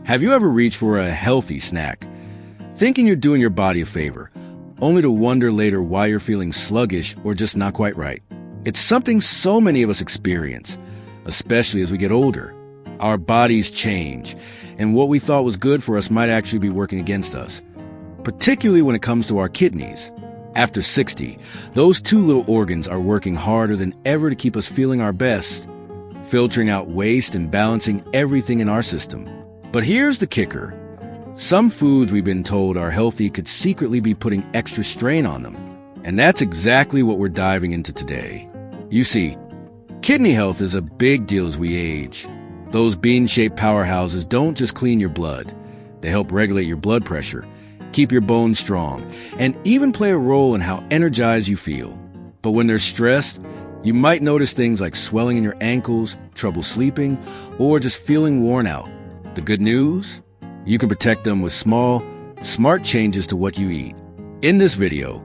Have you ever reached for a healthy snack, thinking you're doing your body a favor, only to wonder later why you're feeling sluggish or just not quite right? It's something so many of us experience, especially as we get older. Our bodies change, and what we thought was good for us might actually be working against us, particularly when it comes to our kidneys. After 60, those two little organs are working harder than ever to keep us feeling our best, filtering out waste and balancing everything in our system. But here's the kicker. Some foods we've been told are healthy could secretly be putting extra strain on them. And that's exactly what we're diving into today. You see, kidney health is a big deal as we age. Those bean-shaped powerhouses don't just clean your blood. They help regulate your blood pressure, keep your bones strong, and even play a role in how energized you feel. But when they're stressed, you might notice things like swelling in your ankles, trouble sleeping, or just feeling worn out. The good news? You can protect them with small, smart changes to what you eat. In this video,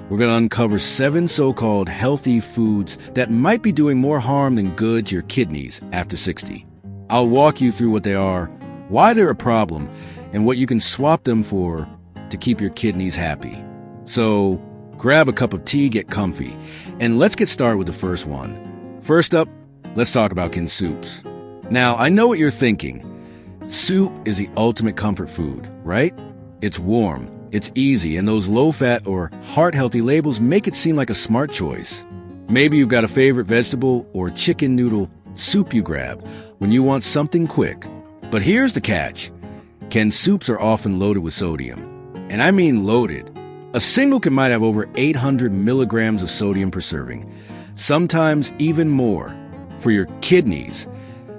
we're going to uncover 7 so-called healthy foods that might be doing more harm than good to your kidneys after 60. I'll walk you through what they are, why they're a problem, and what you can swap them for to keep your kidneys happy. So, grab a cup of tea, get comfy, and let's get started with the first one. First up, let's talk about canned soups. Now, I know what you're thinking. Soup is the ultimate comfort food, right? It's warm, it's easy, and those low-fat or heart-healthy labels make it seem like a smart choice. Maybe you've got a favorite vegetable or chicken noodle soup you grab when you want something quick. But here's the catch. Canned soups are often loaded with sodium. And I mean loaded. A single can might have over 800 milligrams of sodium per serving, sometimes even more. For your kidneys,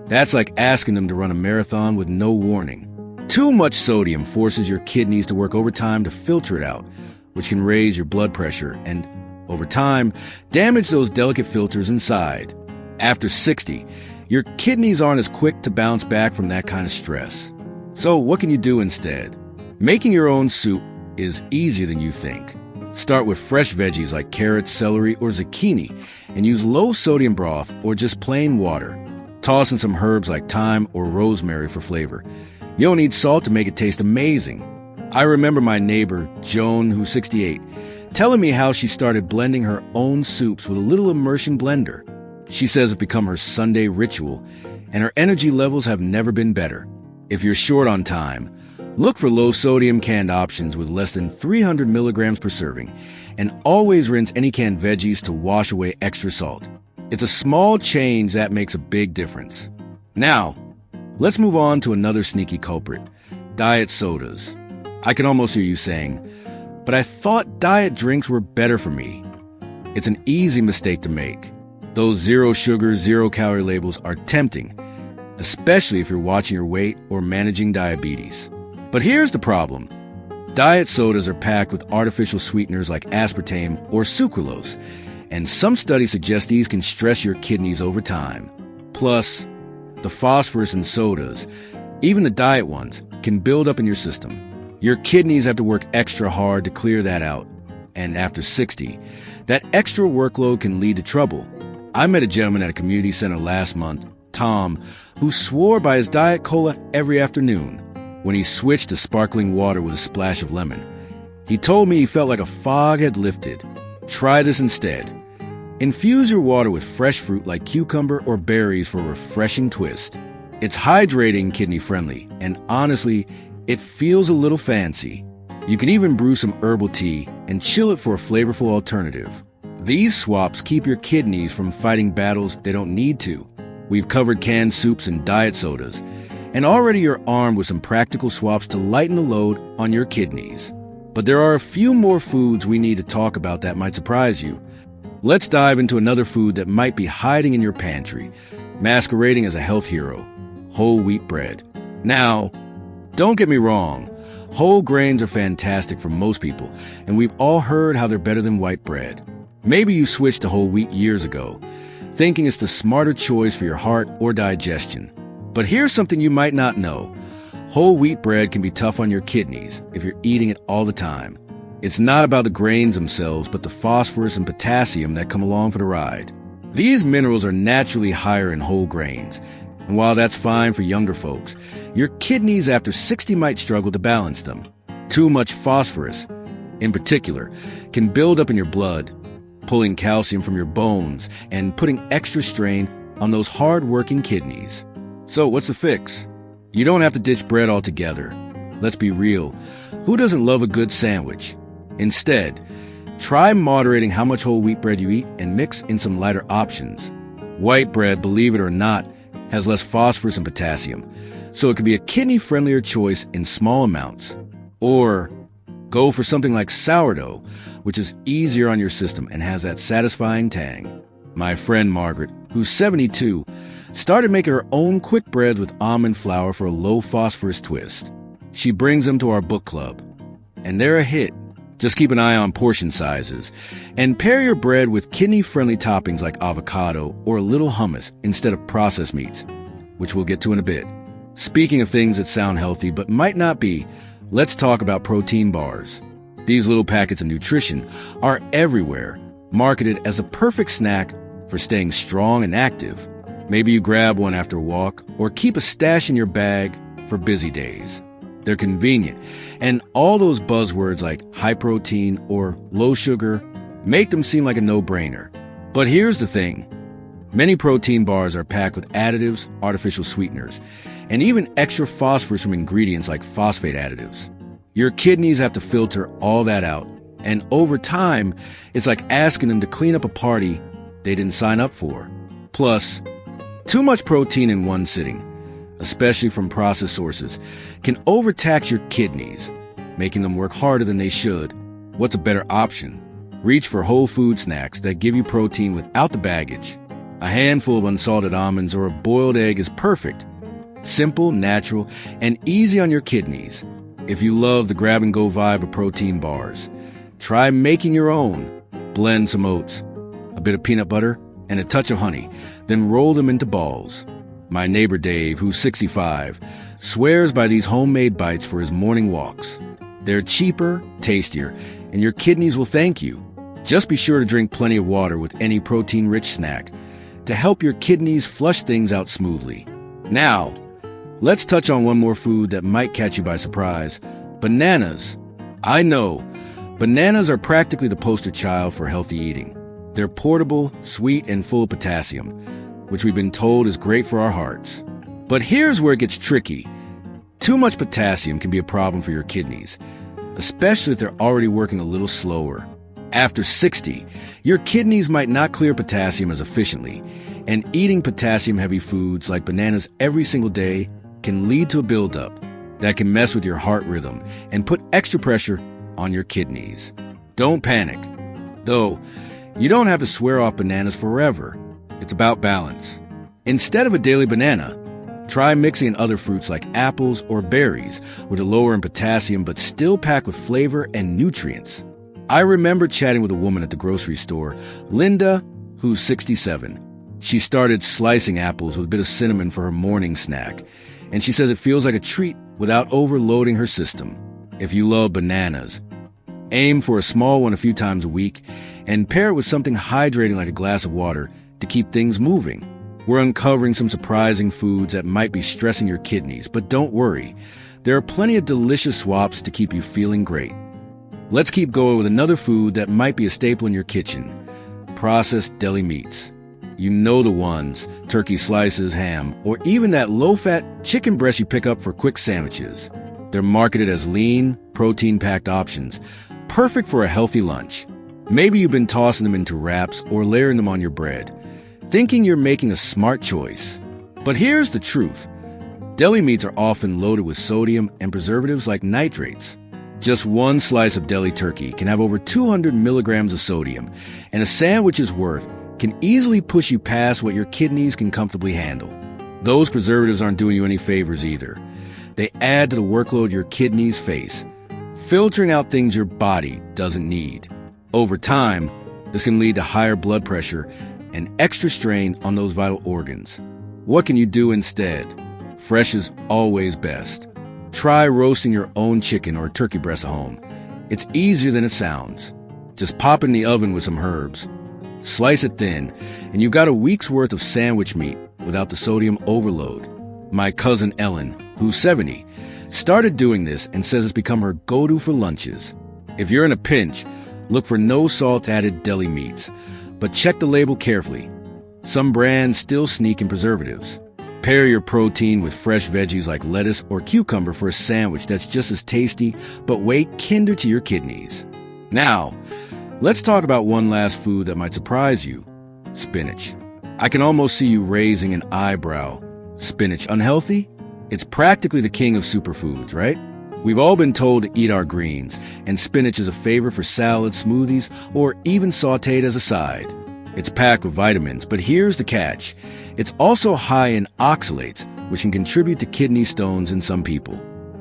that's like asking them to run a marathon with no warning. Too much sodium forces your kidneys to work overtime to filter it out, which can raise your blood pressure and, over time, damage those delicate filters inside. After 60, your kidneys aren't as quick to bounce back from that kind of stress. So what can you do instead? Making your own soup is easier than you think. Start with fresh veggies like carrots, celery, or zucchini, and use low-sodium broth or just plain water. Toss in some herbs like thyme or rosemary for flavor. You don't need salt to make it taste amazing. I remember my neighbor, Joan, who's 68, telling me how she started blending her own soups with a little immersion blender. She says it's become her Sunday ritual, and her energy levels have never been better. If you're short on time, look for low-sodium canned options with less than 300 milligrams per serving, and always rinse any canned veggies to wash away extra salt. It's a small change that makes a big difference. Now, let's move on to another sneaky culprit, diet sodas. I can almost hear you saying, but I thought diet drinks were better for me. It's an easy mistake to make. Those zero sugar, zero calorie labels are tempting, especially if you're watching your weight or managing diabetes. But here's the problem. Diet sodas are packed with artificial sweeteners like aspartame or sucralose, and some studies suggest these can stress your kidneys over time. Plus, the phosphorus in sodas, even the diet ones, can build up in your system. Your kidneys have to work extra hard to clear that out, and after 60, that extra workload can lead to trouble. I met a gentleman at a community center last month, Tom, who swore by his Diet Cola every afternoon. When he switched to sparkling water with a splash of lemon, he told me he felt like a fog had lifted. Try this instead. Infuse your water with fresh fruit like cucumber or berries for a refreshing twist. It's hydrating, kidney-friendly, and honestly, it feels a little fancy. You can even brew some herbal tea and chill it for a flavorful alternative. These swaps keep your kidneys from fighting battles they don't need to. We've covered canned soups and diet sodas, and already you're armed with some practical swaps to lighten the load on your kidneys. But there are a few more foods we need to talk about that might surprise you. Let's dive into another food that might be hiding in your pantry, masquerading as a health hero: whole wheat bread. Now, don't get me wrong, whole grains are fantastic for most people, and we've all heard how they're better than white bread. Maybe you switched to whole wheat years ago, thinking it's the smarter choice for your heart or digestion. But here's something you might not know. Whole wheat bread can be tough on your kidneys if you're eating it all the time. It's not about the grains themselves, but the phosphorus and potassium that come along for the ride. These minerals are naturally higher in whole grains. And while that's fine for younger folks, your kidneys after 60 might struggle to balance them. Too much phosphorus, in particular, can build up in your blood, pulling calcium from your bones and putting extra strain on those hard-working kidneys. So what's the fix? You don't have to ditch bread altogether. Let's be real. Who doesn't love a good sandwich? Instead, try moderating how much whole wheat bread you eat and mix in some lighter options. White bread, believe it or not, has less phosphorus and potassium, so it can be a kidney-friendlier choice in small amounts. Or go for something like sourdough, which is easier on your system and has that satisfying tang. My friend Margaret, who's 72, started making her own quick breads with almond flour for a low-phosphorus twist. She brings them to our book club, and they're a hit. Just keep an eye on portion sizes, and pair your bread with kidney-friendly toppings like avocado or a little hummus instead of processed meats, which we'll get to in a bit. Speaking of things that sound healthy but might not be, let's talk about protein bars. These little packets of nutrition are everywhere, marketed as a perfect snack for staying strong and active. Maybe you grab one after a walk or keep a stash in your bag for busy days. They're convenient, and all those buzzwords like high protein or low sugar make them seem like a no-brainer. But here's the thing. Many protein bars are packed with additives, artificial sweeteners, and even extra phosphorus from ingredients like phosphate additives. Your kidneys have to filter all that out, and over time, it's like asking them to clean up a party they didn't sign up for. Plus, too much protein in one sitting, especially from processed sources, can overtax your kidneys, making them work harder than they should. What's a better option? Reach for whole food snacks that give you protein without the baggage. A handful of unsalted almonds or a boiled egg is perfect. Simple, natural, and easy on your kidneys. If you love the grab-and-go vibe of protein bars, try making your own. Blend some oats, a bit of peanut butter, and a touch of honey, then roll them into balls. My neighbor Dave, who's 65, swears by these homemade bites for his morning walks. They're cheaper, tastier, and your kidneys will thank you. Just be sure to drink plenty of water with any protein-rich snack to help your kidneys flush things out smoothly. Now, let's touch on one more food that might catch you by surprise. Bananas. I know, bananas are practically the poster child for healthy eating. They're portable, sweet, and full of potassium, which we've been told is great for our hearts. But here's where it gets tricky. Too much potassium can be a problem for your kidneys, especially if they're already working a little slower. After 60, your kidneys might not clear potassium as efficiently, and eating potassium-heavy foods like bananas every single day can lead to a buildup that can mess with your heart rhythm and put extra pressure on your kidneys. Don't panic. Though, you don't have to swear off bananas forever. It's about balance. Instead of a daily banana, try mixing in other fruits like apples or berries, which are lower in potassium but still packed with flavor and nutrients. I remember chatting with a woman at the grocery store, Linda, who's 67. She started slicing apples with a bit of cinnamon for her morning snack, and she says it feels like a treat without overloading her system. If you love bananas, aim for a small one a few times a week and pair it with something hydrating like a glass of water to keep things moving. We're uncovering some surprising foods that might be stressing your kidneys, but don't worry. There are plenty of delicious swaps to keep you feeling great. Let's keep going with another food that might be a staple in your kitchen: processed deli meats. You know the ones: turkey slices, ham, or even that low-fat chicken breast you pick up for quick sandwiches. They're marketed as lean, protein-packed options, perfect for a healthy lunch. Maybe you've been tossing them into wraps or layering them on your bread, thinking you're making a smart choice. But here's the truth. Deli meats are often loaded with sodium and preservatives like nitrates. Just one slice of deli turkey can have over 200 milligrams of sodium, and a sandwich's worth can easily push you past what your kidneys can comfortably handle. Those preservatives aren't doing you any favors either. They add to the workload your kidneys face, filtering out things your body doesn't need. Over time, this can lead to higher blood pressure and extra strain on those vital organs. What can you do instead? Fresh is always best. Try roasting your own chicken or turkey breast at home. It's easier than it sounds. Just pop it in the oven with some herbs. Slice it thin, and you've got a week's worth of sandwich meat without the sodium overload. My cousin Ellen, who's 70, started doing this and says it's become her go-to for lunches. If you're in a pinch, look for no salt-added deli meats, but check the label carefully. Some brands still sneak in preservatives. Pair your protein with fresh veggies like lettuce or cucumber for a sandwich that's just as tasty, but weight kinder to your kidneys. Now, let's talk about one last food that might surprise you: spinach. I can almost see you raising an eyebrow. Spinach unhealthy? It's practically the king of superfoods, right? We've all been told to eat our greens, and spinach is a favorite for salads, smoothies, or even sautéed as a side. It's packed with vitamins, but here's the catch. It's also high in oxalates, which can contribute to kidney stones in some people.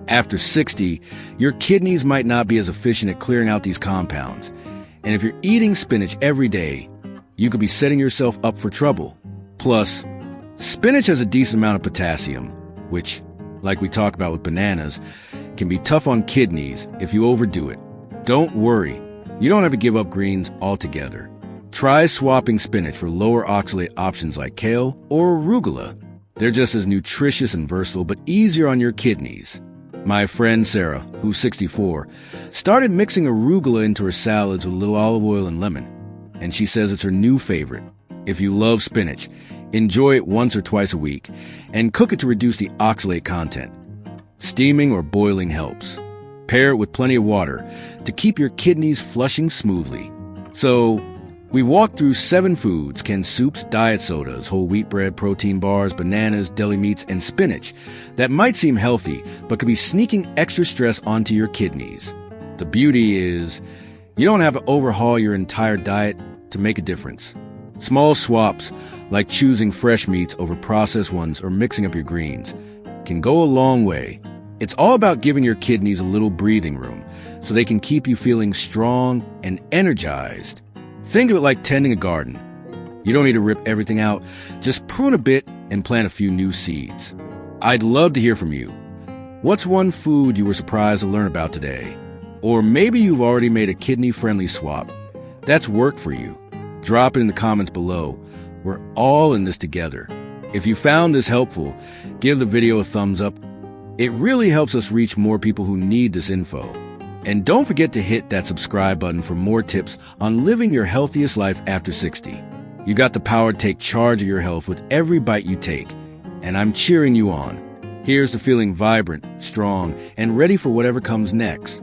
After 60, your kidneys might not be as efficient at clearing out these compounds. And if you're eating spinach every day, you could be setting yourself up for trouble. Plus, spinach has a decent amount of potassium, which, like we talk about with bananas, can be tough on kidneys if you overdo it. Don't worry, you don't have to give up greens altogether. Try swapping spinach for lower oxalate options like kale or arugula. They're just as nutritious and versatile, but easier on your kidneys. My friend Sarah, who's 64, started mixing arugula into her salads with a little olive oil and lemon, and she says it's her new favorite. If you love spinach, enjoy it once or twice a week, and cook it to reduce the oxalate content. Steaming or boiling helps. Pair it with plenty of water to keep your kidneys flushing smoothly. So, we walked through 7 foods: canned soups, diet sodas, whole wheat bread, protein bars, bananas, deli meats, and spinach that might seem healthy, but could be sneaking extra stress onto your kidneys. The beauty is, you don't have to overhaul your entire diet to make a difference. Small swaps, like choosing fresh meats over processed ones or mixing up your greens, can go a long way. It's all about giving your kidneys a little breathing room so they can keep you feeling strong and energized. Think of it like tending a garden. You don't need to rip everything out, just prune a bit and plant a few new seeds. I'd love to hear from you. What's one food you were surprised to learn about today? Or maybe you've already made a kidney-friendly swap. That's work for you. Drop it in the comments below. We're all in this together. If you found this helpful, give the video a thumbs up. It really helps us reach more people who need this info. And don't forget to hit that subscribe button for more tips on living your healthiest life after 60. You got the power to take charge of your health with every bite you take, and I'm cheering you on. Here's to feeling vibrant, strong, and ready for whatever comes next.